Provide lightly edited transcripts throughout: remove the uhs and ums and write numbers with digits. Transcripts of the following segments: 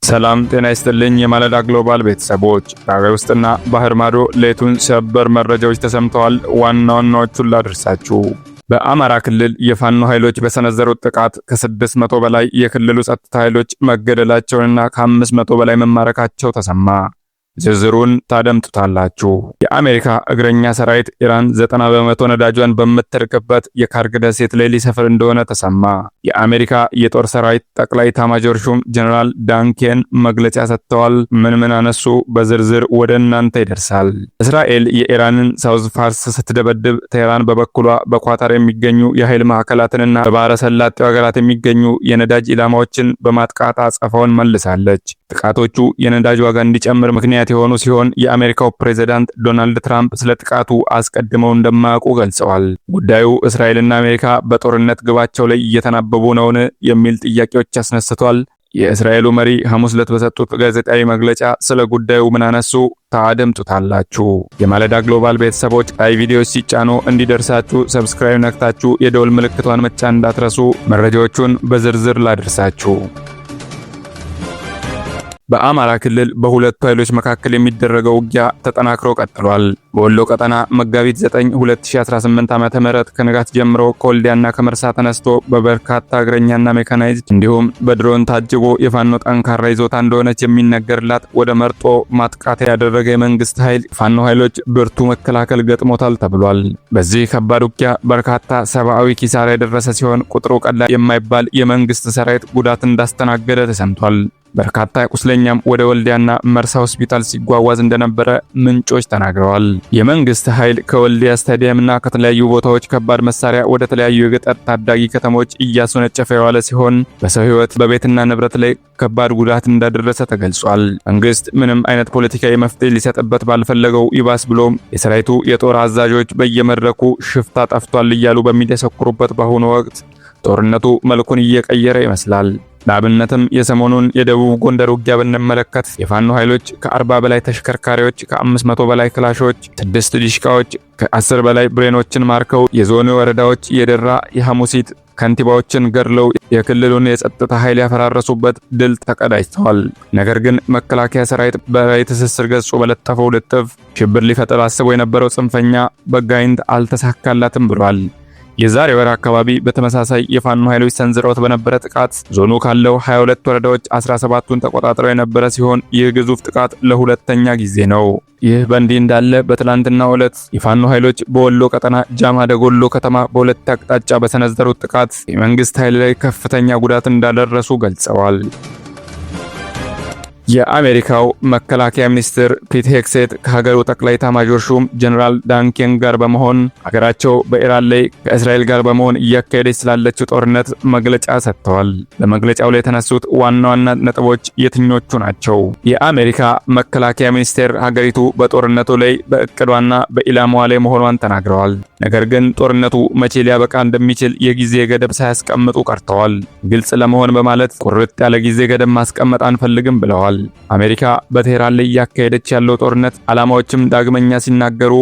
ሰላም ጤና ይስጥልኝ የማለዳ ግሎባል ቤተሰቦች፣ በሀገር ውስጥና ባህር ማዶ ሌቱን ሰበር መረጃዎች ተሰምተዋል። ዋና ዋናዎቹን ላደርሳችሁ። በአማራ ክልል የፋኖ ኃይሎች በሰነዘሩት ጥቃት ከ600 በላይ የክልሉ ጸጥታ ኃይሎች መገደላቸውንና ከ500 በላይ መማረካቸው ተሰማ። ዝርዝሩን ታደምጡታላችሁ። የአሜሪካ እግረኛ ሰራዊት ኢራን 90 በመቶ ነዳጇን በምትርክበት የካርግ ደሴት ላይ ሊሰፍር እንደሆነ ተሰማ። የአሜሪካ የጦር ሰራዊት ጠቅላይ ኤታማዦር ሹም ጀነራል ዳን ኬን መግለጫ ሰጥተዋል። ምን አነሱ? በዝርዝር ወደ እናንተ ይደርሳል። እስራኤል የኢራንን ሳውዝ ፋርስ ስትደበድብ፣ ቴህራን በበኩሏ በኳታር የሚገኙ የኃይል ማዕከላትንና በባህረ ሰላጤው ሀገራት የሚገኙ የነዳጅ ኢላማዎችን በማጥቃት አጸፋውን መልሳለች። ጥቃቶቹ የነዳጅ ዋጋ እንዲጨምር ምክንያት የሆኑ ሲሆን የአሜሪካው ፕሬዝዳንት ዶናልድ ትራምፕ ስለ ጥቃቱ አስቀድመው እንደማያውቁ ገልጸዋል። ጉዳዩ እስራኤልና አሜሪካ በጦርነት ግባቸው ላይ እየተናበቡ ነውን የሚል ጥያቄዎች አስነስቷል። የእስራኤሉ መሪ ሐሙስ ዕለት በሰጡት ጋዜጣዊ መግለጫ ስለ ጉዳዩ ምን አነሱ? ታደምጡታላችሁ። የማለዳ ግሎባል ቤተሰቦች ቪዲዮዎች ሲጫኑ እንዲደርሳችሁ ሰብስክራይብ ነክታችሁ የደወል ምልክቷን መጫን እንዳትረሱ። መረጃዎቹን በዝርዝር ላደርሳችሁ። በአማራ ክልል በሁለቱ ኃይሎች መካከል የሚደረገው ውጊያ ተጠናክሮ ቀጥሏል። በወሎ ቀጠና መጋቢት 9 2018 ዓ.ም ከንጋት ጀምሮ ከወልዲያና ከመርሳ ተነስቶ በበርካታ እግረኛና ሜካናይዝድ እንዲሁም በድሮን ታጅቦ የፋኖ ጠንካራ ይዞታ እንደሆነች የሚነገርላት ወደ መርጦ ማጥቃት ያደረገ የመንግስት ኃይል ፋኖ ኃይሎች ብርቱ መከላከል ገጥሞታል ተብሏል። በዚህ ከባድ ውጊያ በርካታ ሰብአዊ ኪሳራ የደረሰ ሲሆን ቁጥሩ ቀላል የማይባል የመንግስት ሰራዊት ጉዳት እንዳስተናገደ ተሰምቷል። በርካታ ቁስለኛም ወደ ወልዲያና መርሳ ሆስፒታል ሲጓጓዝ እንደነበረ ምንጮች ተናግረዋል። የመንግስት ኃይል ከወልዲያ ስታዲየምና ከተለያዩ ቦታዎች ከባድ መሳሪያ ወደ ተለያዩ የገጠር ታዳጊ ከተሞች እያስወነጨፈ የዋለ ሲሆን በሰው ህይወት በቤትና ንብረት ላይ ከባድ ጉዳት እንዳደረሰ ተገልጿል። መንግስት ምንም አይነት ፖለቲካዊ መፍትሄ ሊሰጥበት ባልፈለገው ይባስ ብሎም የሰራዊቱ የጦር አዛዦች በየመድረኩ ሽፍታ ጠፍቷል እያሉ በሚደሰኩሩበት በአሁኑ ወቅት ጦርነቱ መልኩን እየቀየረ ይመስላል። ለአብነትም የሰሞኑን የደቡብ ጎንደር ውጊያ ብንመለከት የፋኖ ኃይሎች ከ40 በላይ ተሽከርካሪዎች፣ ከ500 በላይ ክላሾች፣ 6 ዲሽቃዎች፣ ከ10 በላይ ብሬኖችን ማርከው የዞኑ ወረዳዎች የደራ የሐሙሲት ከንቲባዎችን ገድለው የክልሉን የጸጥታ ኃይል ያፈራረሱበት ድል ተቀዳጅተዋል። ነገር ግን መከላከያ ሰራዊት በትስስር ገጹ በለጠፈው ልጥፍ ሽብር ሊፈጥር አስቦ የነበረው ጽንፈኛ በጋይንት አልተሳካላትም ብሏል። የዛሬ ወር አካባቢ በተመሳሳይ የፋኖ ኃይሎች ሰንዝረውት በነበረ ጥቃት ዞኑ ካለው 22 ወረዳዎች 17ቱን ተቆጣጥረው የነበረ ሲሆን ይህ ግዙፍ ጥቃት ለሁለተኛ ጊዜ ነው። ይህ በእንዲህ እንዳለ በትላንትናው ዕለት የፋኖ ኃይሎች በወሎ ቀጠና ጃማ ደጎሎ ከተማ በሁለት አቅጣጫ በሰነዘሩት ጥቃት የመንግስት ኃይል ላይ ከፍተኛ ጉዳት እንዳደረሱ ገልጸዋል። የአሜሪካው መከላከያ ሚኒስትር ፒት ሄግሴት ከሀገሩ ጠቅላይ ኤታማዦር ሹም ጀነራል ዳን ኬን ጋር በመሆን ሀገራቸው በኢራን ላይ ከእስራኤል ጋር በመሆን እያካሄደች ስላለችው ጦርነት መግለጫ ሰጥተዋል። በመግለጫው ላይ የተነሱት ዋና ዋና ነጥቦች የትኞቹ ናቸው? የአሜሪካ መከላከያ ሚኒስቴር ሀገሪቱ በጦርነቱ ላይ በእቅዷና በኢላማዋ ላይ መሆኗን ተናግረዋል። ነገር ግን ጦርነቱ መቼ ሊያበቃ እንደሚችል የጊዜ ገደብ ሳያስቀምጡ ቀርተዋል። ግልጽ ለመሆን በማለት ቁርጥ ያለ ጊዜ ገደብ ማስቀመጥ አንፈልግም ብለዋል። አሜሪካ በቴህራን ላይ እያካሄደች ያለው ጦርነት ዓላማዎችም ዳግመኛ ሲናገሩ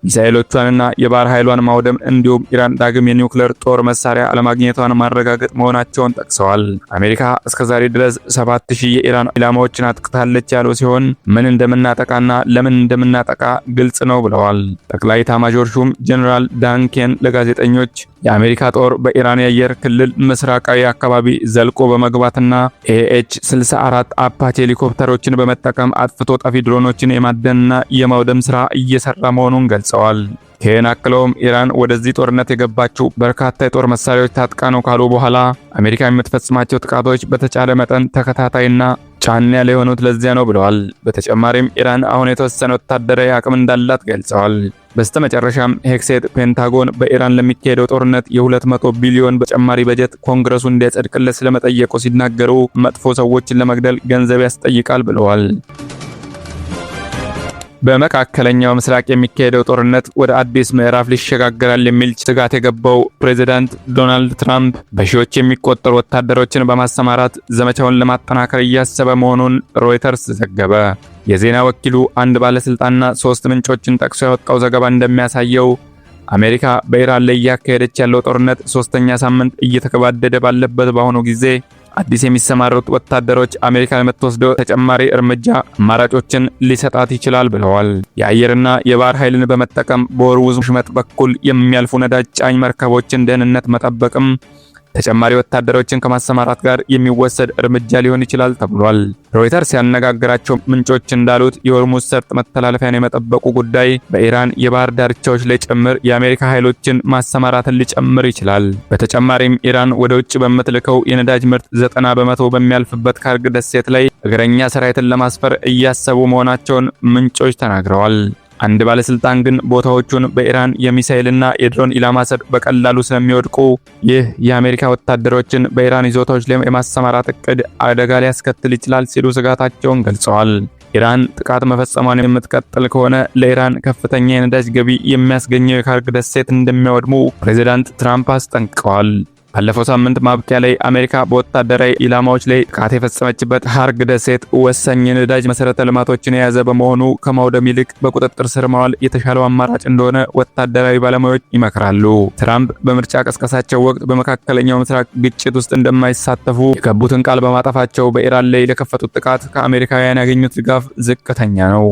ሚሳኤሎቿንና የባህር ኃይሏን ማውደም እንዲሁም ኢራን ዳግም የኒውክሌር ጦር መሳሪያ አለማግኘቷን ማረጋገጥ መሆናቸውን ጠቅሰዋል። አሜሪካ እስከዛሬ ድረስ 7000 የኢራን ኢላማዎችን አጥቅታለች ያለው ሲሆን ምን እንደምናጠቃና ለምን እንደምናጠቃ ግልጽ ነው ብለዋል። ጠቅላይ ኤታማዦር ሹም ጀነራል ዳን ኬን ለጋዜጠኞች የአሜሪካ ጦር በኢራን የአየር ክልል ምስራቃዊ አካባቢ ዘልቆ በመግባትና AH-64 አፓች ሄሊኮፕተሮችን በመጠቀም አጥፍቶ ጠፊ ድሮኖችን የማደንና የማውደም ስራ እየሰራ መሆኑን ገልጸዋል። ኬን አክለውም ኢራን ወደዚህ ጦርነት የገባችው በርካታ የጦር መሳሪያዎች ታጥቃ ነው ካሉ በኋላ አሜሪካ የምትፈጽማቸው ጥቃቶች በተቻለ መጠን ተከታታይና ጫን ያለ የሆኑት ለዚያ ነው ብለዋል። በተጨማሪም ኢራን አሁን የተወሰነ ወታደራዊ አቅም እንዳላት ገልጸዋል። በስተመጨረሻም ሄግሴት ፔንታጎን በኢራን ለሚካሄደው ጦርነት የ200 ቢሊዮን ተጨማሪ በጀት ኮንግረሱ እንዲያጸድቅለት ስለመጠየቁ ሲናገሩ መጥፎ ሰዎችን ለመግደል ገንዘብ ያስጠይቃል ብለዋል። በመካከለኛው ምስራቅ የሚካሄደው ጦርነት ወደ አዲስ ምዕራፍ ሊሸጋገራል የሚል ስጋት የገባው ፕሬዝዳንት ዶናልድ ትራምፕ በሺዎች የሚቆጠሩ ወታደሮችን በማሰማራት ዘመቻውን ለማጠናከር እያሰበ መሆኑን ሮይተርስ ዘገበ። የዜና ወኪሉ አንድ ባለስልጣንና 3 ምንጮችን ጠቅሶ ያወጣው ዘገባ እንደሚያሳየው አሜሪካ በኢራን ላይ እያካሄደች ያለው ጦርነት 3ኛ ሳምንት እየተገባደደ ባለበት በአሁኑ ጊዜ አዲስ የሚሰማሩት ወታደሮች አሜሪካ ለምትወስደው ተጨማሪ እርምጃ አማራጮችን ሊሰጣት ይችላል ብለዋል። የአየርና የባህር ኃይልን በመጠቀም በሆርሙዝ ወሽመጥ በኩል የሚያልፉ ነዳጅ ጫኝ መርከቦችን ደህንነት መጠበቅም ተጨማሪ ወታደሮችን ከማሰማራት ጋር የሚወሰድ እርምጃ ሊሆን ይችላል ተብሏል። ሮይተርስ ያነጋገራቸው ምንጮች እንዳሉት የሆርሙዝ ሰርጥ መተላለፊያን የመጠበቁ ጉዳይ በኢራን የባህር ዳርቻዎች ላይ ጭምር የአሜሪካ ኃይሎችን ማሰማራትን ሊጨምር ይችላል። በተጨማሪም ኢራን ወደ ውጭ በምትልከው የነዳጅ ምርት 90 በመቶ በሚያልፍበት ካርግ ደሴት ላይ እግረኛ ሰራዊትን ለማስፈር እያሰቡ መሆናቸውን ምንጮች ተናግረዋል። አንድ ባለስልጣን ግን ቦታዎቹን በኢራን የሚሳኤልና የድሮን ኢላማ ስር በቀላሉ ስለሚወድቁ ይህ የአሜሪካ ወታደሮችን በኢራን ይዞታዎች ላይ የማሰማራት እቅድ አደጋ ሊያስከትል ይችላል ሲሉ ስጋታቸውን ገልጸዋል። ኢራን ጥቃት መፈጸሟን የምትቀጥል ከሆነ ለኢራን ከፍተኛ የነዳጅ ገቢ የሚያስገኘው የካርግ ደሴት እንደሚያወድሙ ፕሬዚዳንት ትራምፕ አስጠንቅቀዋል። ባለፈው ሳምንት ማብቂያ ላይ አሜሪካ በወታደራዊ ኢላማዎች ላይ ጥቃት የፈጸመችበት ካርግ ደሴት ወሳኝ የነዳጅ መሰረተ ልማቶችን የያዘ በመሆኑ ከማውደም ይልቅ በቁጥጥር ስር ማዋል የተሻለው አማራጭ እንደሆነ ወታደራዊ ባለሙያዎች ይመክራሉ። ትራምፕ በምርጫ ቀስቀሳቸው ወቅት በመካከለኛው ምስራቅ ግጭት ውስጥ እንደማይሳተፉ የገቡትን ቃል በማጠፋቸው በኢራን ላይ ለከፈቱት ጥቃት ከአሜሪካውያን ያገኙት ድጋፍ ዝቅተኛ ነው።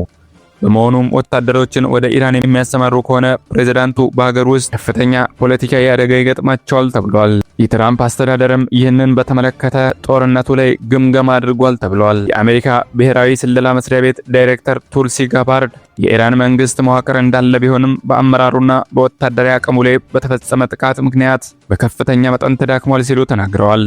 በመሆኑም ወታደሮችን ወደ ኢራን የሚያሰማሩ ከሆነ ፕሬዝዳንቱ በሀገር ውስጥ ከፍተኛ ፖለቲካዊ አደጋ ይገጥማቸዋል ተብሏል። የትራምፕ አስተዳደርም ይህንን በተመለከተ ጦርነቱ ላይ ግምገማ አድርጓል ተብሏል። የአሜሪካ ብሔራዊ ስለላ መስሪያ ቤት ዳይሬክተር ቱልሲ ጋባርድ የኢራን መንግስት መዋቅር እንዳለ ቢሆንም በአመራሩና በወታደራዊ አቅሙ ላይ በተፈጸመ ጥቃት ምክንያት በከፍተኛ መጠን ተዳክሟል ሲሉ ተናግረዋል።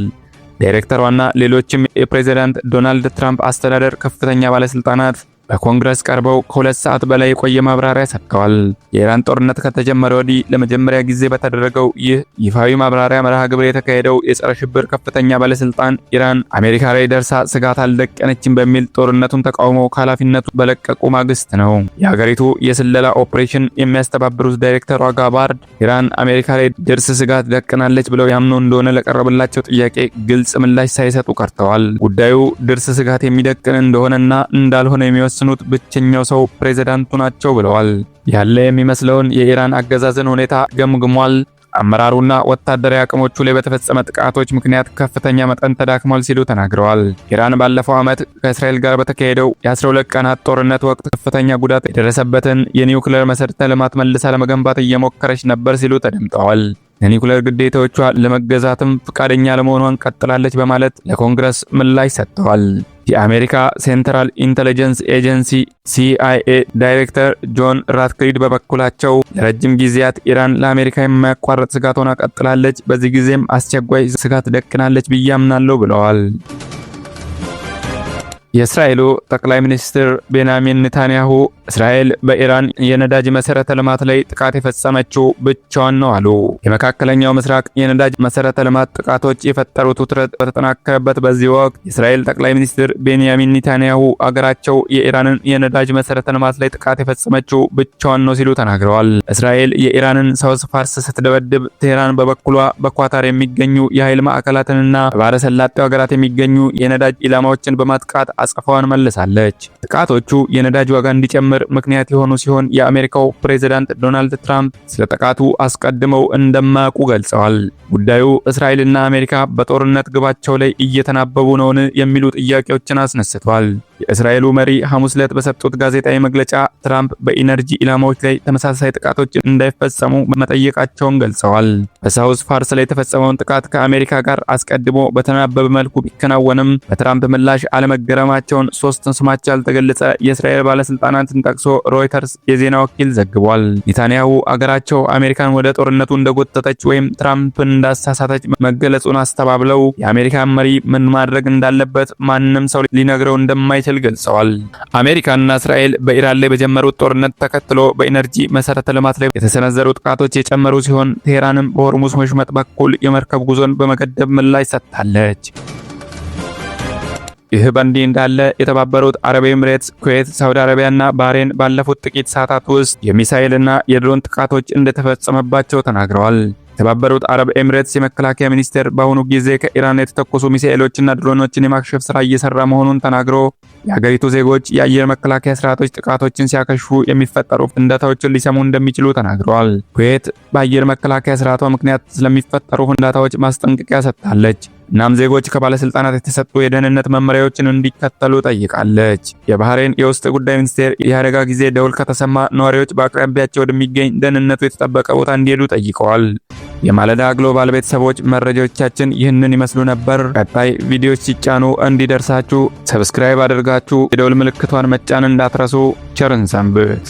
ዳይሬክተሯና ሌሎችም የፕሬዝዳንት ዶናልድ ትራምፕ አስተዳደር ከፍተኛ ባለስልጣናት በኮንግረስ ቀርበው ከ2 ሰዓት በላይ የቆየ ማብራሪያ ሰጥተዋል። የኢራን ጦርነት ከተጀመረ ወዲህ ለመጀመሪያ ጊዜ በተደረገው ይህ ይፋዊ ማብራሪያ መርሃ ግብር የተካሄደው የጸረ ሽብር ከፍተኛ ባለስልጣን ኢራን አሜሪካ ላይ ደርሳ ስጋት አልደቀነችም በሚል ጦርነቱን ተቃውሞ ከኃላፊነቱ በለቀቁ ማግስት ነው። የሀገሪቱ የስለላ ኦፕሬሽን የሚያስተባብሩት ዳይሬክተሯ ጋባርድ ኢራን አሜሪካ ላይ ድርስ ስጋት ደቅናለች ብለው ያምኑ እንደሆነ ለቀረበላቸው ጥያቄ ግልጽ ምላሽ ሳይሰጡ ቀርተዋል። ጉዳዩ ድርስ ስጋት የሚደቅን እንደሆነና እንዳልሆነ የሚወስኑት ብቸኛው ሰው ፕሬዝዳንቱ ናቸው ብለዋል። ያለ የሚመስለውን የኢራን አገዛዝን ሁኔታ ገምግሟል። አመራሩና ወታደራዊ አቅሞቹ ላይ በተፈጸመ ጥቃቶች ምክንያት ከፍተኛ መጠን ተዳክሟል ሲሉ ተናግረዋል። ኢራን ባለፈው ዓመት ከእስራኤል ጋር በተካሄደው የ12 ቀናት ጦርነት ወቅት ከፍተኛ ጉዳት የደረሰበትን የኒውክሌር መሰረተ ልማት መልሳ ለመገንባት እየሞከረች ነበር ሲሉ ተደምጠዋል። የኒውክሌር ግዴታዎቿ ለመገዛትም ፈቃደኛ ለመሆኗን ቀጥላለች በማለት ለኮንግረስ ምላሽ ሰጥተዋል። የአሜሪካ ሴንትራል ኢንተለጀንስ ኤጀንሲ CIA ዳይሬክተር ጆን ራትክሊፍ በበኩላቸው ለረጅም ጊዜያት ኢራን ለአሜሪካ የማያቋርጥ ስጋት ሆና ቀጥላለች፣ በዚህ ጊዜም አስቸኳይ ስጋት ደቅናለች ብዬ አምናለሁ ብለዋል። የእስራኤሉ ጠቅላይ ሚኒስትር ቤንያሚን ኔታንያሁ እስራኤል በኢራን የነዳጅ መሰረተ ልማት ላይ ጥቃት የፈጸመችው ብቻዋን ነው አሉ። የመካከለኛው ምስራቅ የነዳጅ መሰረተ ልማት ጥቃቶች የፈጠሩት ውጥረት በተጠናከረበት በዚህ ወቅት የእስራኤል ጠቅላይ ሚኒስትር ቤንያሚን ኔታንያሁ አገራቸው የኢራንን የነዳጅ መሰረተ ልማት ላይ ጥቃት የፈጸመችው ብቻዋን ነው ሲሉ ተናግረዋል። እስራኤል የኢራንን ሳውዝ ፋርስ ስትደበድብ፣ ቴህራን በበኩሏ በኳታር የሚገኙ የኃይል ማዕከላትንና በባሕረ ሰላጤው ሀገራት የሚገኙ የነዳጅ ኢላማዎችን በማጥቃት አጸፋዋን መልሳለች። ጥቃቶቹ የነዳጅ ዋጋ እንዲጨምር ምክንያት የሆኑ ሲሆን የአሜሪካው ፕሬዝዳንት ዶናልድ ትራምፕ ስለ ጥቃቱ አስቀድመው እንደማያውቁ ገልጸዋል። ጉዳዩ እስራኤልና አሜሪካ በጦርነት ግባቸው ላይ እየተናበቡ ነውን የሚሉ ጥያቄዎችን አስነስቷል። የእስራኤሉ መሪ ሐሙስ ዕለት በሰጡት ጋዜጣዊ መግለጫ ትራምፕ በኢነርጂ ኢላማዎች ላይ ተመሳሳይ ጥቃቶች እንዳይፈጸሙ መጠየቃቸውን ገልጸዋል። በሳውዝ ፋርስ ላይ የተፈጸመውን ጥቃት ከአሜሪካ ጋር አስቀድሞ በተናበበ መልኩ ቢከናወንም በትራምፕ ምላሽ አለመገረማቸውን ሶስት ስማቸው ያልተገለጸ የእስራኤል ባለስልጣናትን ጠቅሶ ሮይተርስ የዜና ወኪል ዘግቧል። ኔታንያሁ አገራቸው አሜሪካን ወደ ጦርነቱ እንደጎተተች ወይም ትራምፕን እንዳሳሳተች መገለጹን አስተባብለው የአሜሪካን መሪ ምን ማድረግ እንዳለበት ማንም ሰው ሊነግረው እንደማይችል ገልጸዋል። አሜሪካና እስራኤል በኢራን ላይ በጀመሩት ጦርነት ተከትሎ በኢነርጂ መሰረተ ልማት ላይ የተሰነዘሩ ጥቃቶች የጨመሩ ሲሆን ቴህራንም በሆርሙዝ ወሽመጥ በኩል የመርከብ ጉዞን በመገደብ ምላሽ ሰጥታለች። ይህ በእንዲህ እንዳለ የተባበሩት አረብ ኤምሬትስ፣ ኩዌት፣ ሳውዲ አረቢያና ባህሬን ባለፉት ጥቂት ሰዓታት ውስጥ የሚሳኤልና የድሮን ጥቃቶች እንደተፈጸመባቸው ተናግረዋል። የተባበሩት አረብ ኤምሬትስ የመከላከያ ሚኒስቴር በአሁኑ ጊዜ ከኢራን የተተኮሱ ሚሳኤሎችና ድሮኖችን የማክሸፍ ስራ እየሰራ መሆኑን ተናግሮ የሀገሪቱ ዜጎች የአየር መከላከያ ስርዓቶች ጥቃቶችን ሲያከሽፉ የሚፈጠሩ ፍንዳታዎችን ሊሰሙ እንደሚችሉ ተናግረዋል። ኩዌት በአየር መከላከያ ስርዓቷ ምክንያት ስለሚፈጠሩ ፍንዳታዎች ማስጠንቀቂያ ሰጥታለች። እናም ዜጎች ከባለስልጣናት የተሰጡ የደህንነት መመሪያዎችን እንዲከተሉ ጠይቃለች። የባህሬን የውስጥ ጉዳይ ሚኒስቴር የአደጋ ጊዜ ደውል ከተሰማ ነዋሪዎች በአቅራቢያቸው ወደሚገኝ ደህንነቱ የተጠበቀ ቦታ እንዲሄዱ ጠይቀዋል። የማለዳ ግሎባል ቤተሰቦች መረጃዎቻችን ይህንን ይመስሉ ነበር። ቀጣይ ቪዲዮዎች ሲጫኑ እንዲደርሳችሁ ሰብስክራይብ አድርጋችሁ የደውል ምልክቷን መጫን እንዳትረሱ። ቸርን ሰንብት።